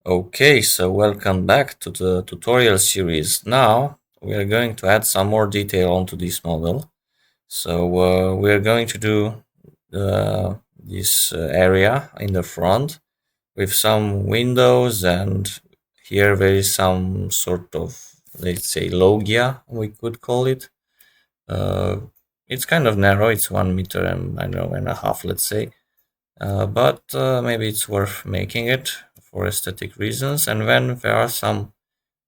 Okay, so welcome back to the tutorial series. Now we are going to add some more detail onto this model. So we are going to do this area in the front with some windows, and here there is some sort of, let's say, loggia, we could call it. Uh, it's kind of narrow, it's 1 meter and I don't know and a half, let's say. But maybe it's worth making it for aesthetic reasons. And then there are some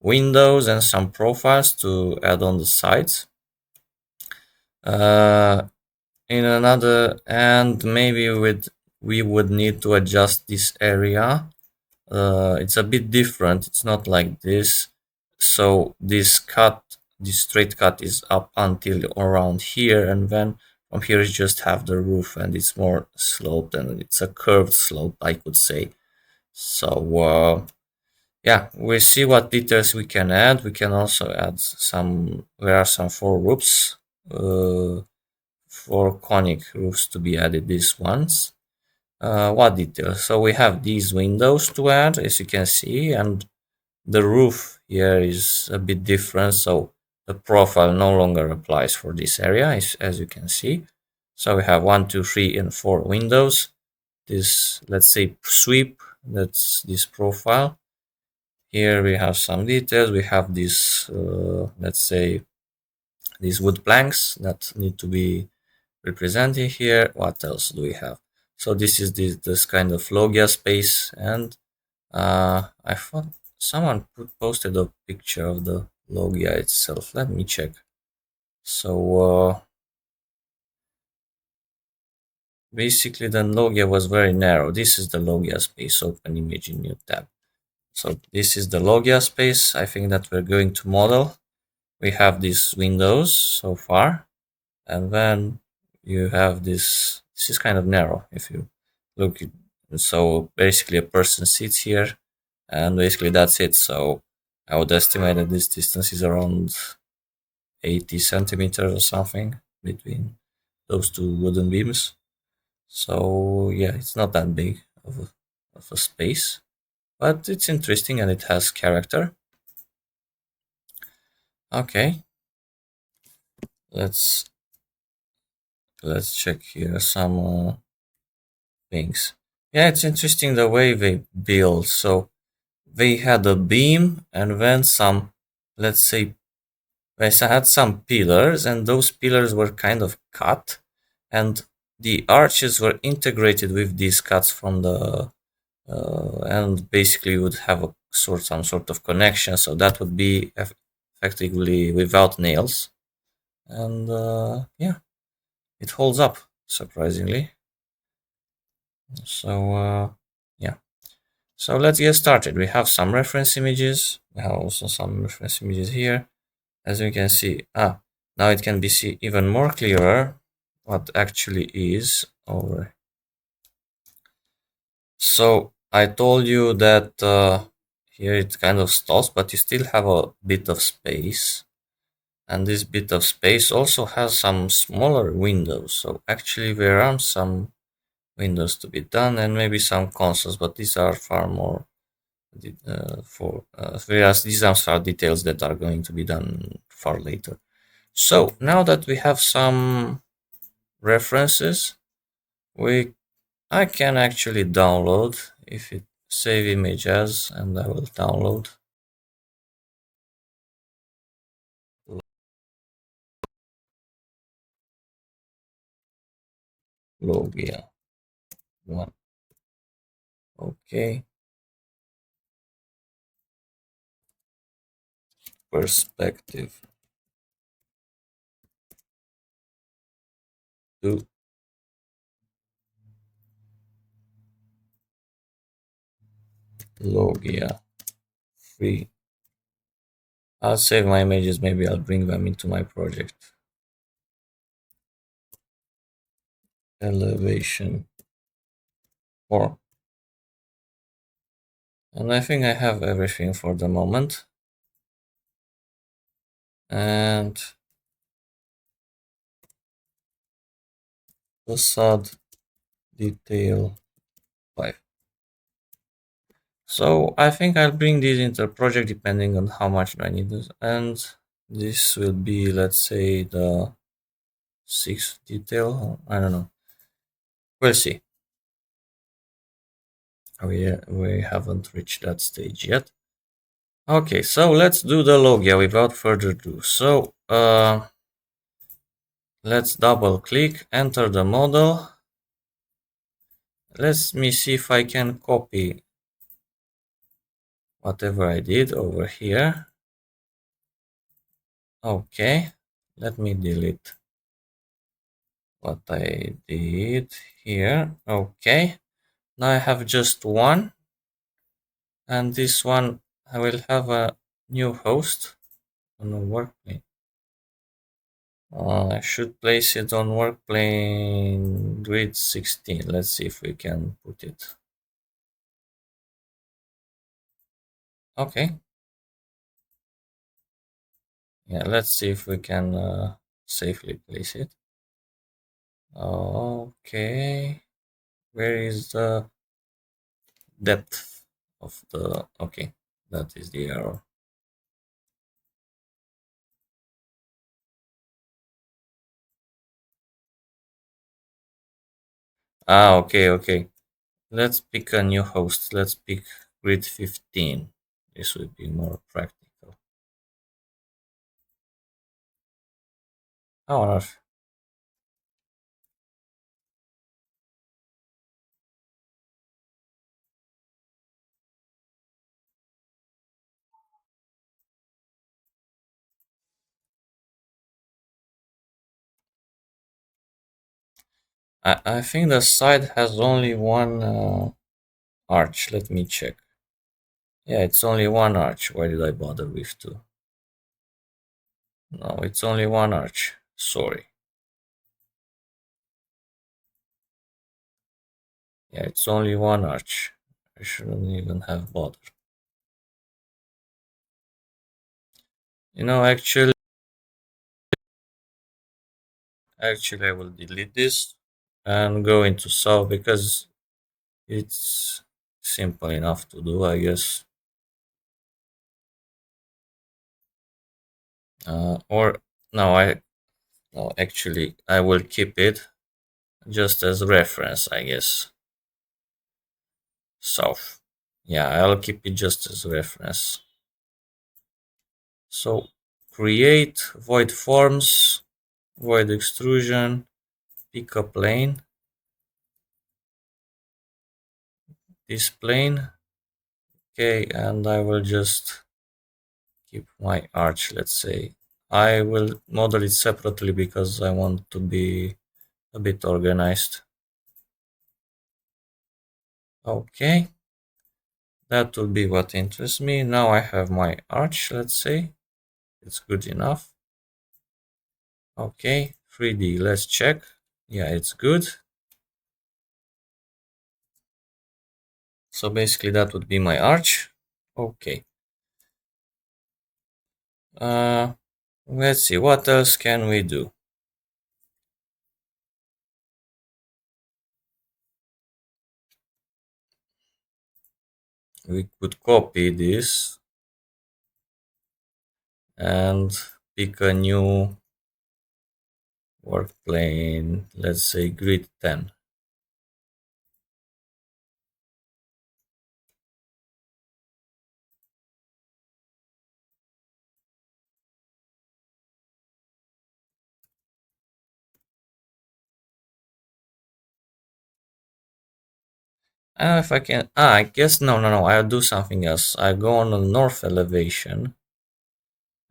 windows and some profiles to add on the sides. Uh, in another, and maybe we would need to adjust this area. It's a bit different. It's not like this. So this straight cut is up until around here, and then from here you just have the roof, and it's more sloped, and it's a curved slope, I could say. So yeah, we see what details we can add. We can also add some. There are some four roofs, uh, four conic roofs to be added. These ones. What details? So we have these windows to add, as you can see, and the roof here is a bit different. So the profile no longer applies for this area, as you can see. So we have 1, 2, 3, and 4 windows. This, let's say, sweep. That's this profile. Here we have some details. We have these, let's say, these wood planks that need to be represented here. What else do we have? So this is this kind of loggia space, and I thought someone posted a picture of the loggia itself. Let me check. So basically the loggia was very narrow. This is the loggia space. Open image in new tab. So this is the loggia space. I think that we're going to model. We have these windows so far, and then you have this is kind of narrow if you look. So basically a person sits here, and basically that's it. So I would estimate that this distance is around 80 centimeters or something between those two wooden beams. So yeah, it's not that big of a space, but it's interesting and it has character. Okay, let's let's check here some things. Yeah, it's interesting the way they build. So they had a beam and then some, let's say, they had some pillars, and those pillars were kind of cut, and the arches were integrated with these cuts from the, and basically would have some sort of connection. So that would be effectively without nails, and yeah, it holds up surprisingly. So yeah. So let's get started. We have some reference images. We have also some reference images here. As you can see, now it can be see even more clearer what actually is over. So I told you that here it kind of stalls, but you still have a bit of space. And this bit of space also has some smaller windows. So actually there are some windows to be done and maybe some consoles, but these are far more whereas these are details that are going to be done far later. So now that we have some references, we I can actually download if it save image as, and I will download Loggia one. Okay, perspective to Loggia 3. I'll save my images, maybe I'll bring them into my project. Elevation 4. And I think I have everything for the moment. And facade detail 5. So I think I'll bring these into the project depending on how much I need this. And this will be, let's say, the sixth detail. I don't know. We'll see. We haven't reached that stage yet. Okay, so let's do the Loggia without further ado. So let's double click, enter the model. Let me see if I can copy whatever I did over here. Okay, let me delete what I did here. Okay, now I have just one, and this one I will have a new host on the workplane. I should place it on workplane grid 16. Let's see if we can put it. Okay, yeah, let's see if we can safely place it. Okay, where is the depth of the, okay, that is the error. Okay. Let's pick a new host. Let's pick grid 15. This would be more practical. Oh, on earth. I think the side has only one arch. Let me check. Yeah, it's only one arch. Why did I bother with two? No, it's only one arch. Sorry. Yeah, it's only one arch. I shouldn't even have bothered. Actually, I will delete this and go into saw because it's simple enough to do, I guess. Or no, no, actually, I will keep it just as reference, I guess. South. Yeah, I'll keep it just as reference. So create void forms, void extrusion, pick a plane, this plane. Okay, and I will just keep my arch, let's say. I will model it separately because I want to be a bit organized. Okay, that will be what interests me. Now I have my arch, let's say. It's good enough. Okay, 3D, let's check. Yeah, it's good. So basically that would be my arch. Okay. Uh, let's see, what else can we do? We could copy this and pick a new work plane, let's say grid 10. I don't know if I can. I guess no. I'll do something else. I go on the north elevation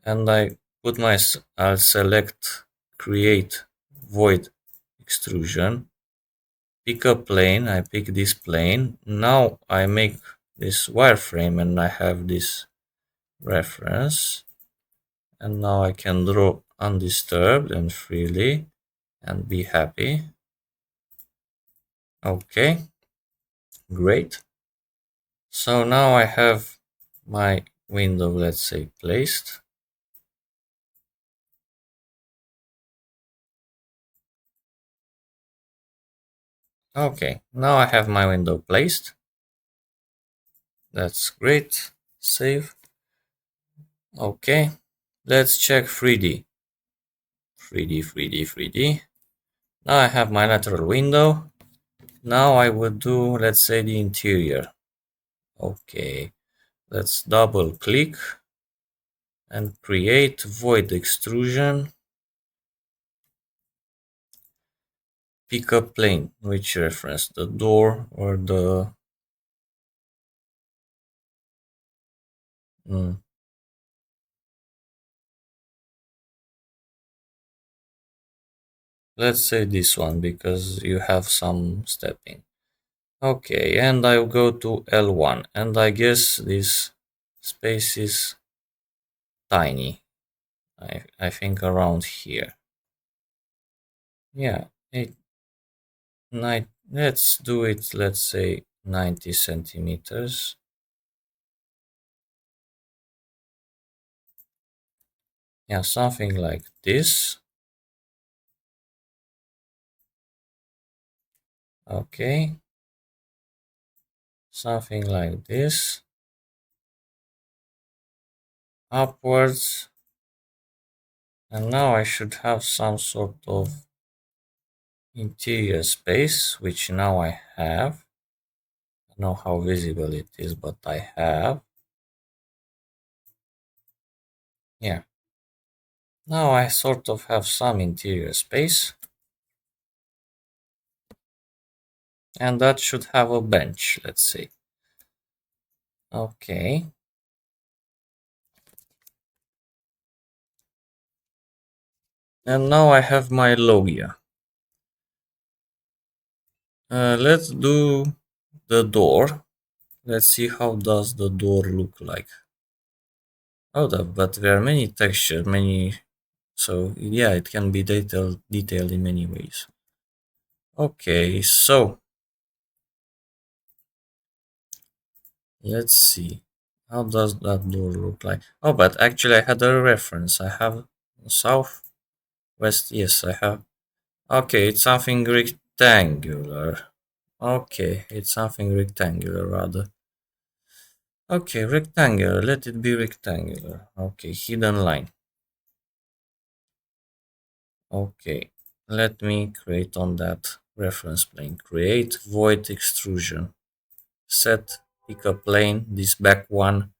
and I'll select create void extrusion. Pick a plane. I pick this plane. Now I make this wireframe and I have this reference. And now I can draw undisturbed and freely and be happy. Okay, great. So now I have my window, let's say, placed. Okay, now I have my window placed. That's great. Save. Okay. Let's check 3D. 3D, 3D, 3D. Now I have my lateral window. Now I would do, let's say, the interior. Okay. Let's double click and create void extrusion. Pick a plane. Which reference? The door or the... Let's say this one because you have some stepping. Okay, and I'll go to L1, and I guess this space is tiny. I think around here. Yeah, let's do it, let's say 90 centimeters. Yeah, something like this. Okay, something like this. Upwards. And now I should have some sort of interior space, which now I have. I don't know how visible it is, but I have. Yeah. Now I sort of have some interior space. And that should have a bench, let's say. Okay. And now I have my Loggia. Let's do the door. Let's see how does the door look like. Oh, but there are many textures, many. So yeah, it can be detailed in many ways. Okay, so let's see. How does that door look like? Oh, but actually I had a reference. I have south, west. Yes, I have. Okay, it's something rectangular. Okay, it's something rectangular rather. Okay, rectangular. Let it be rectangular. Okay, hidden line. Okay, let me create on that reference plane. Create void extrusion. Set, pick a plane, this back one,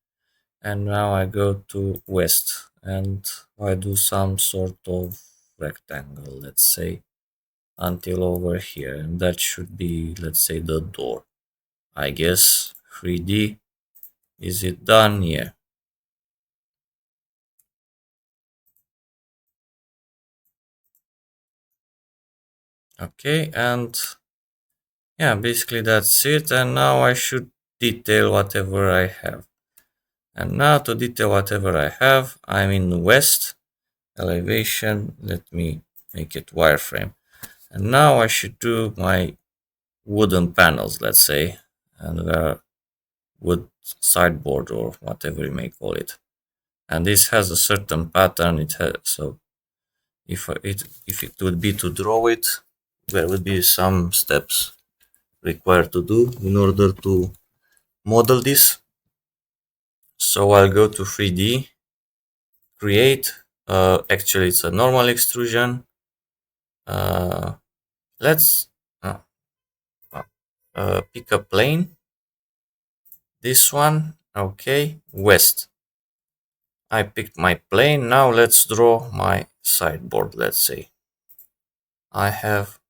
and now I go to west and I do some sort of rectangle, let's say, until over here, and that should be, let's say, the door. I guess 3D. Is it done? Yeah. Okay, and yeah, basically that's it. And now I should detail whatever I have. And now to detail whatever I have, I'm in west elevation. Let me make it wireframe. And now I should do my wooden panels, let's say, and wood sideboard or whatever you may call it. And this has a certain pattern. It has so if it would be to draw it, there would be some steps required to do in order to model this. So I'll go to 3D, create. Actually, it's a normal extrusion. Uh, let's uh, pick a plane. This one, okay, west. I picked my plane. Now let's draw my sideboard. Let's say I have.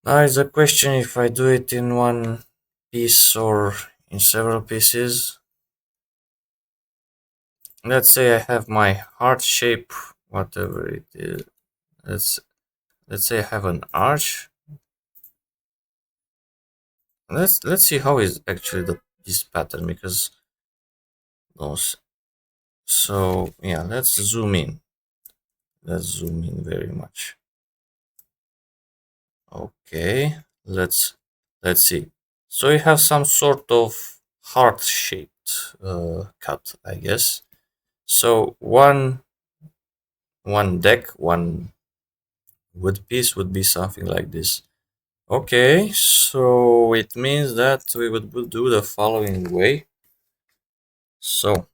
Now is a question if I do it in one piece or in several pieces. Let's say I have my heart shape, whatever it is. Let's say I have an arch. Let's see how is actually this pattern because those. So yeah, let's zoom in. Let's zoom in very much. Okay, let's see. So you have some sort of heart-shaped cut, I guess. So one deck, one wood piece would be something like this. Okay, so it means that we would do the following way. So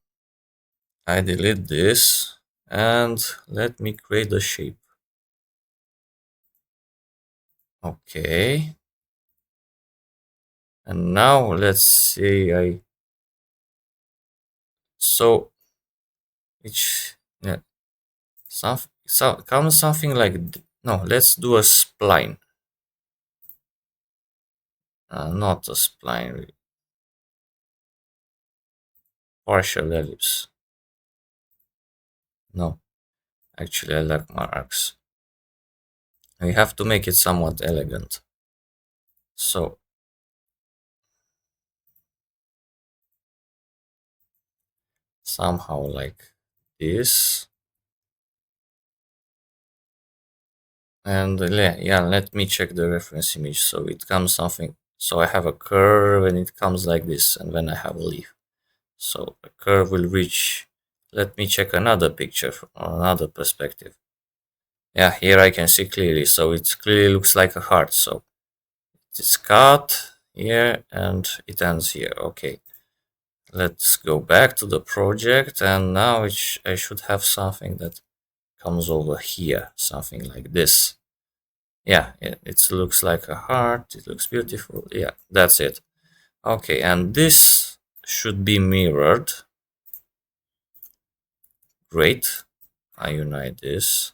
I delete this and let me create the shape. Okay. And now let's say so which yeah, comes something like no, let's do a spline. Not a spline, partial ellipse. No, actually I like marks. We have to make it somewhat elegant. So somehow like this. And yeah, let me check the reference image. So it comes something. So I have a curve and it comes like this, and then I have a leaf. So the curve will reach. Let me check another picture from another perspective. Yeah, here I can see clearly. So it clearly looks like a heart. So it's cut here and it ends here. Okay. Let's go back to the project, and now I should have something that comes over here, something like this. Yeah, it looks like a heart, it looks beautiful. Yeah, that's it. Okay, and this should be mirrored. Great. I unite this.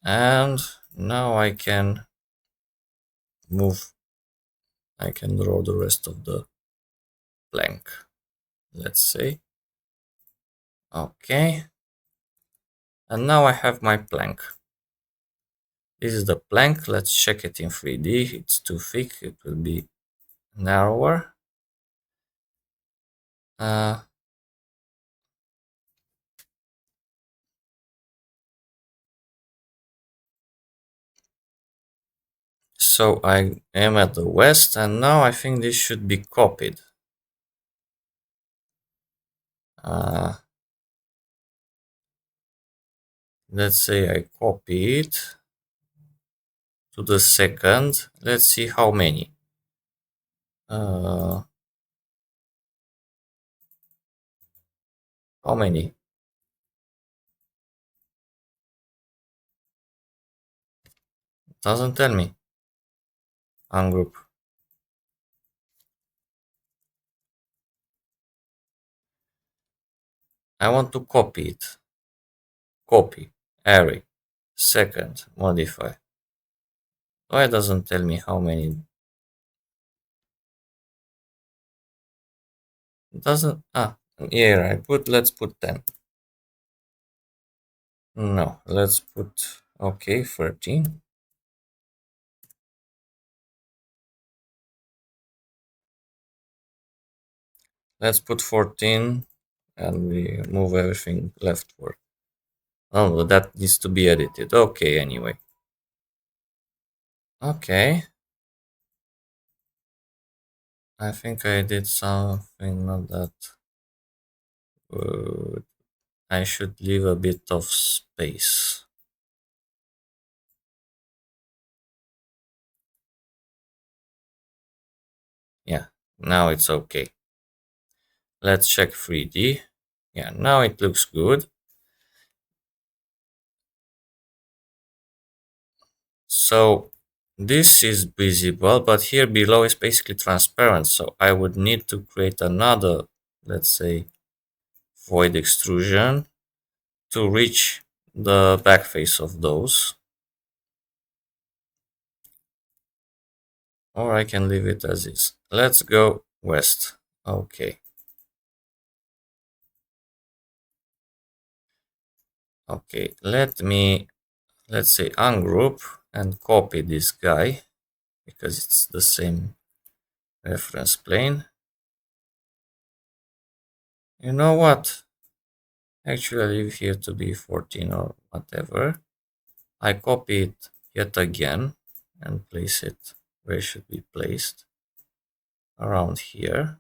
And now I can move, I can draw the rest of the plank, let's say. Okay. And now I have my plank. This is the plank. Let's check it in 3D. It's too thick. It will be narrower. Uh, so I am at the west, and now I think this should be copied. Uh, let's say I copy it to the second. Let's see how many. Uh, how many? Doesn't tell me. Ungroup. I want to copy it. Copy. Array. Second. Modify. Why doesn't tell me how many? It doesn't. Here I put. Let's put 10. No, let's put. Okay, 13. Let's put 14 and we move everything leftward. Oh, that needs to be edited. Okay, anyway. Okay. I think I did something not that good. I should leave a bit of space. Yeah, now it's okay. Let's check 3D. Yeah, now it looks good. So this is visible, but here below is basically transparent. So I would need to create another, let's say, void extrusion to reach the back face of those. Or I can leave it as is. Let's go west. Okay. Okay, let's say ungroup and copy this guy because it's the same reference plane. You know what? Actually, I leave here to be 14 or whatever. I copy it yet again and place it where it should be placed, around here.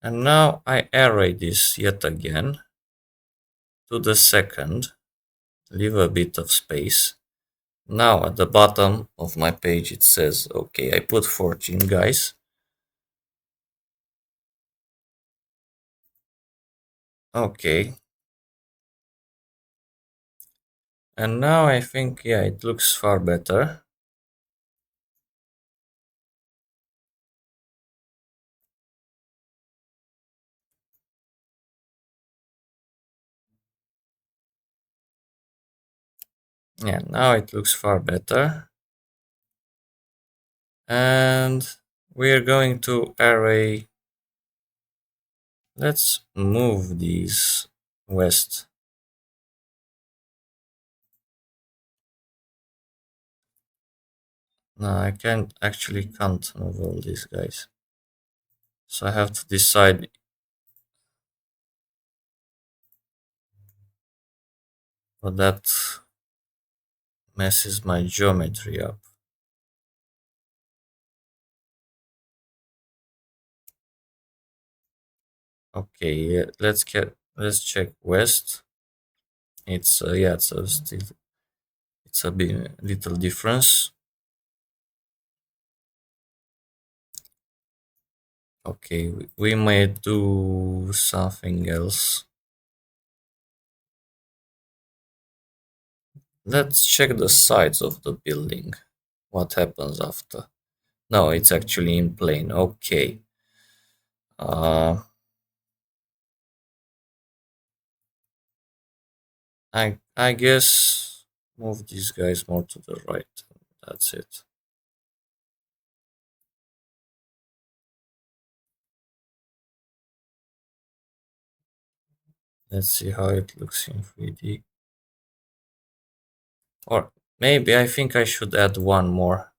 And now I array this yet again to the second, leave a bit of space. Now at the bottom of my page it says, okay, I put 14 guys. Okay. And now I think, yeah, it looks far better. Yeah, now it looks far better. And we're going to array. Let's move these west. No, I can't move all these guys. So I have to decide. But that messes my geometry up. Okay, yeah, let's check west. It's yeah, it's a bit, little difference. Okay, we may do something else. Let's check the sides of the building. What happens after? No, it's actually in plane. Okay. Uh, I guess move these guys more to the right. That's it. Let's see how it looks in 3D. Or maybe I think I should add one more.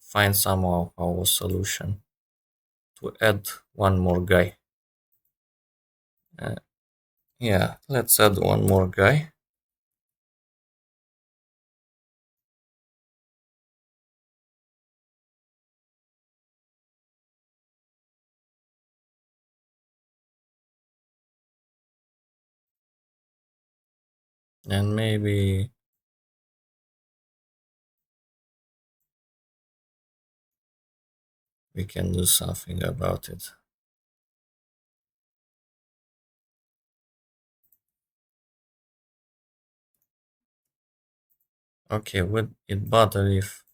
Find somehow a solution to add one more guy. Uh, yeah, let's add one more guy. And maybe we can do something about it. Okay, would it bother if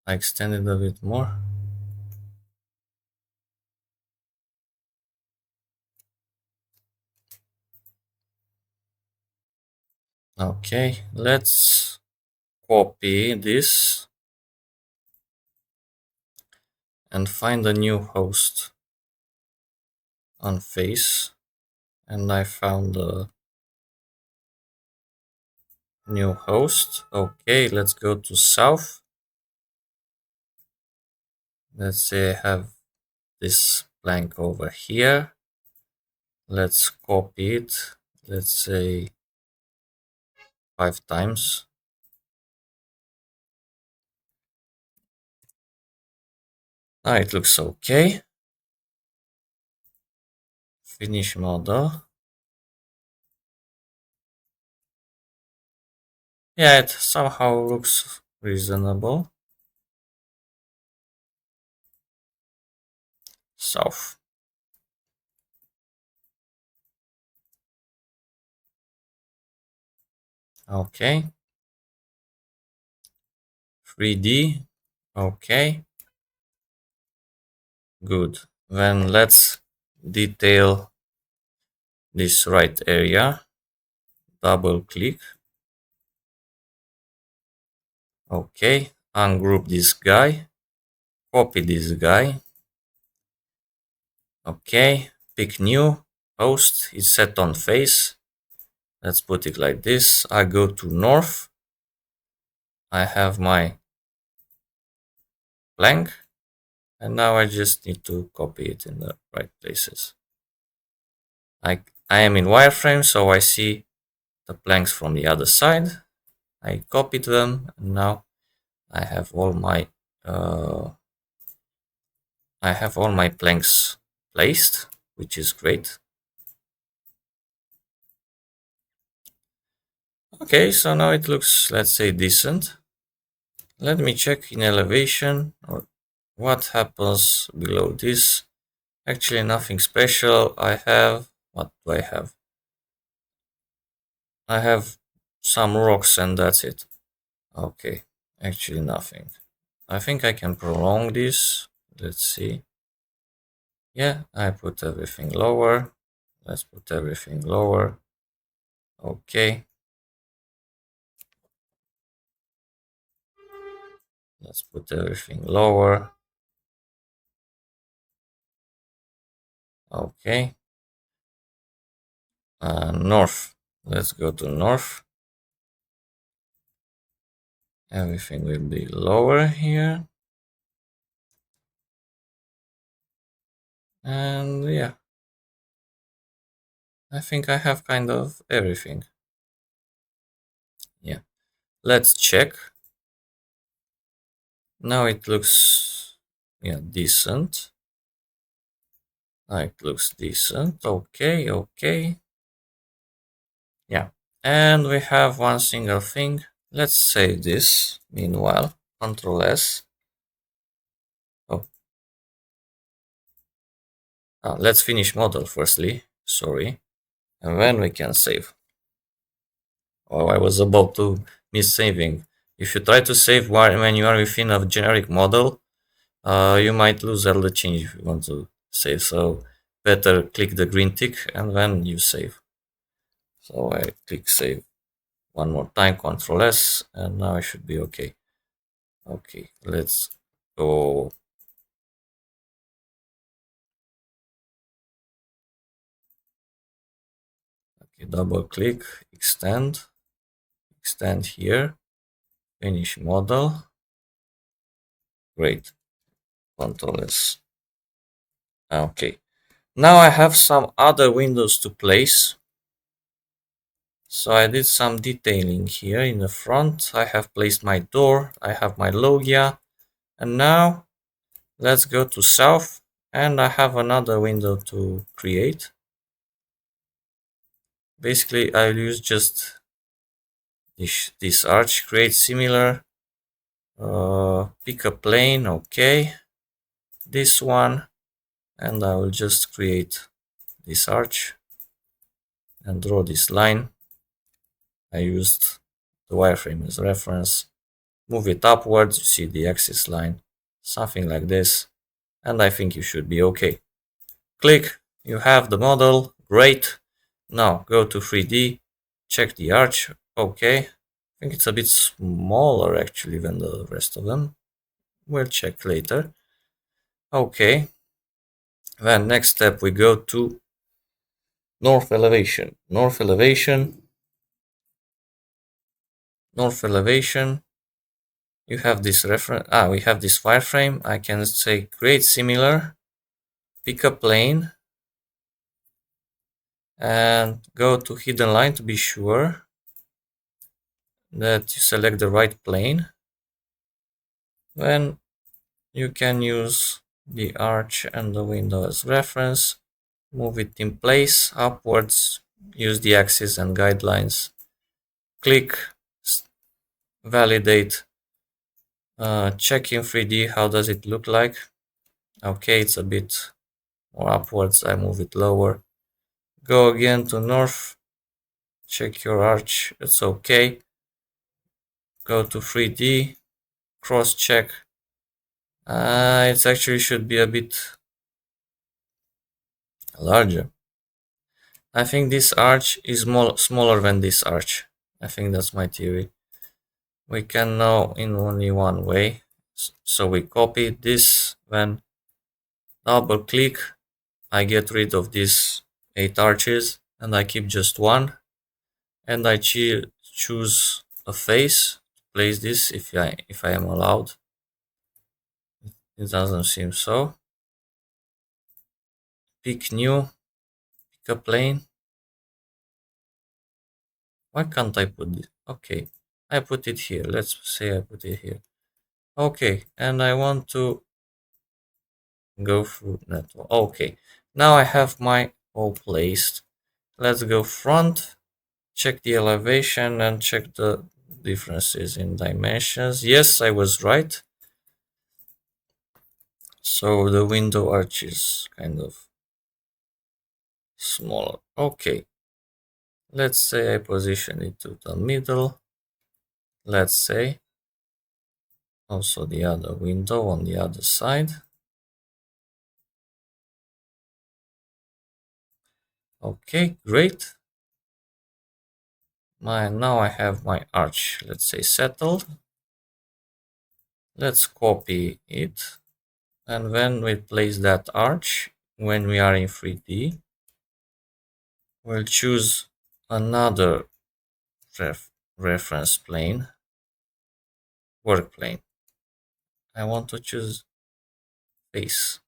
I extend it a bit more? Okay, let's copy this and find a new host on face. And I found a new host. Okay, let's go to south. Let's say I have this blank over here. Let's copy it. Let's say 5 times. Ah, it looks okay. Finish model. Yeah, it somehow looks reasonable. South. Okay. 3D. Okay. Good. Then let's detail this right area. Double click. Okay. Ungroup this guy. Copy this guy. Okay. Pick new. Host is set on face. Let's put it like this. I go to north. I have my blank. And now I just need to copy it in the right places. I am in wireframe, so I see the planks from the other side. I copied them, and now I have all my uh, planks placed, which is great. Okay, so now it looks, let's say, decent. Let me check in elevation or what happens below this. Actually, nothing special. What do I have? I have some rocks and that's it. Okay, actually nothing. I think I can prolong this. Let's see. Yeah, I put everything lower. Let's put everything lower. Okay. Let's put everything lower. Okay. North. Let's go to north. Everything will be lower here. And yeah, I think I have kind of everything. Yeah. Let's check. Now it looks, yeah, decent. Now it looks decent. Okay, okay. Yeah. And we have one single thing. Let's save this. Meanwhile, Control S. Oh, let's finish model firstly. Sorry. And then we can save. Oh, I was about to miss saving. If you try to save when you are within a generic model, you might lose all the change if you want to save. So better click the green tick and then you save. So I click save one more time, Control S, and now I should be okay. Okay, let's go. Okay, double click, extend here, finish model. Great, Control S. Okay, now I have some other windows to place. So I did some detailing here in the front. I have placed my door, I have my Loggia, and now let's go to south and I have another window to create. Basically, I'll use just this arch, create similar, pick a plane, okay, this one, and I will just create this arch and draw this line. I used the wireframe as reference. Move it upwards, you see the axis line, something like this, and I think you should be okay. Click, you have the model, great. Now go to 3D, check the arch, okay. I think it's a bit smaller actually than the rest of them. We'll check later. Okay. Then next step we go to north elevation. North elevation. North elevation. You have this reference. We have this wireframe. I can say create similar. Pick a plane. And go to hidden line to be sure that you select the right plane. Then you can use the arch and the window as reference. Move it in place upwards. Use the axis and guidelines. Click, validate, check in 3D how does it look like. Okay, it's a bit more upwards. I move it lower. Go again to north. Check your arch. It's okay. Go to 3D. Cross check. It actually should be a bit larger. I think this arch is smaller than this arch. I think that's my theory. We can know in only one way. So we copy this, then double click. I get rid of these 8 arches and I keep just one. And I choose a face to place this if I am allowed. It doesn't seem so. Pick new, pick a plane. Why can't I put this? Okay, I put it here. Let's say I put it here. Okay, and I want to go through network. Okay, now I have my all placed. Let's go front, check the elevation and check the differences in dimensions. Yes, I was right. So the window arch is kind of smaller. Okay, let's say I position it to the middle. Let's say also the other window on the other side. Okay, great. Now I have my arch, let's say, settled. Let's copy it. And when we place that arch, when we are in 3D, we'll choose another reference plane, work plane. I want to choose face.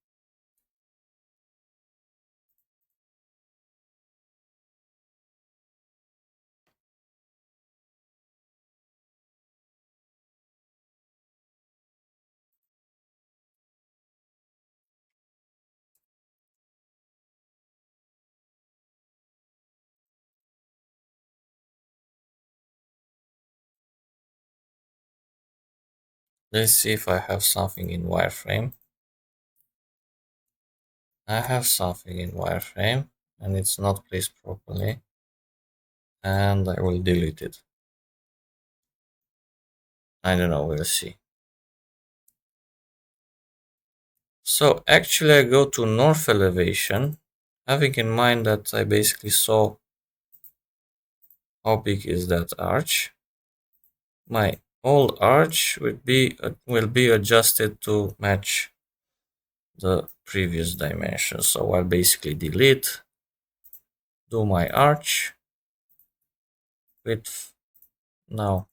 Let's see if I have something in wireframe. I have something in wireframe and it's not placed properly, and I will delete it. I don't know, we'll see. So actually I go to north elevation, having in mind that I basically saw how big is that arch. My old arch will be adjusted to match the previous dimension. So I'll basically delete, do my arch width, now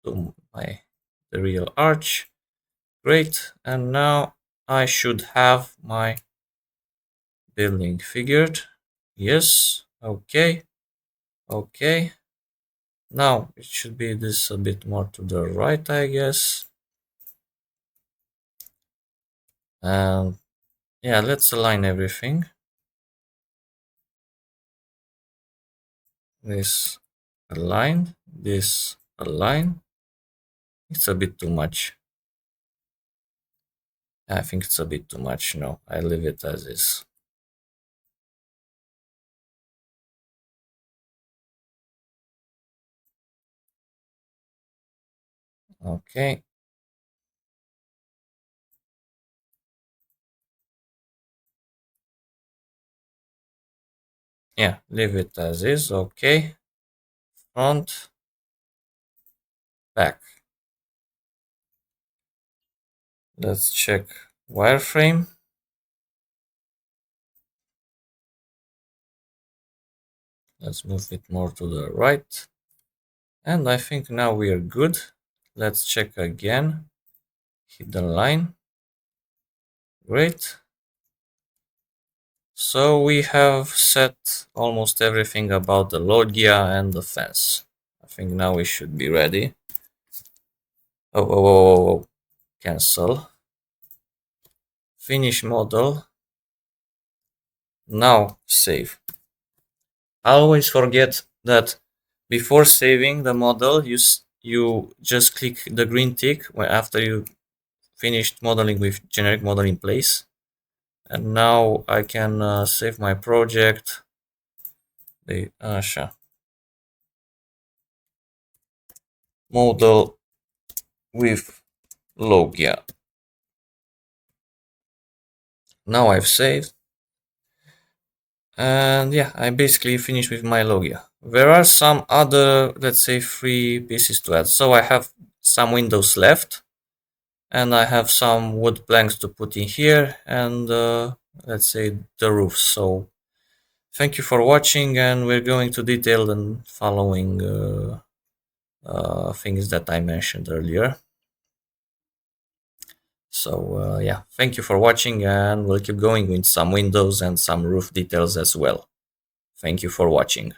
do the real arch. Great, and now I should have my building figured. Yes, okay, okay. Now it should be this a bit more to the right, I guess. And yeah, let's align everything. This align, this align. It's a bit too much. I think it's a bit too much. No, I leave it as is. Okay. Yeah, leave it as is. Okay. Front, back. Let's check wireframe. Let's move it more to the right. And I think now we are good. Let's check again. Hidden line. Great. So we have set almost everything about the loggia and the fence. I think now we should be ready. Oh. Cancel. Finish model. Now save. I always forget that before saving the model, you just click the green tick after you finished modeling with generic model in place. And now I can save my project. Model with Loggia. Now I've saved. And yeah, I basically finished with my Loggia. There are some other, let's say, free pieces to add. So I have some windows left, and I have some wood planks to put in here, and let's say the roof. So thank you for watching, and we're going to detail the following things that I mentioned earlier. So yeah, thank you for watching, and we'll keep going with some windows and some roof details as well. Thank you for watching.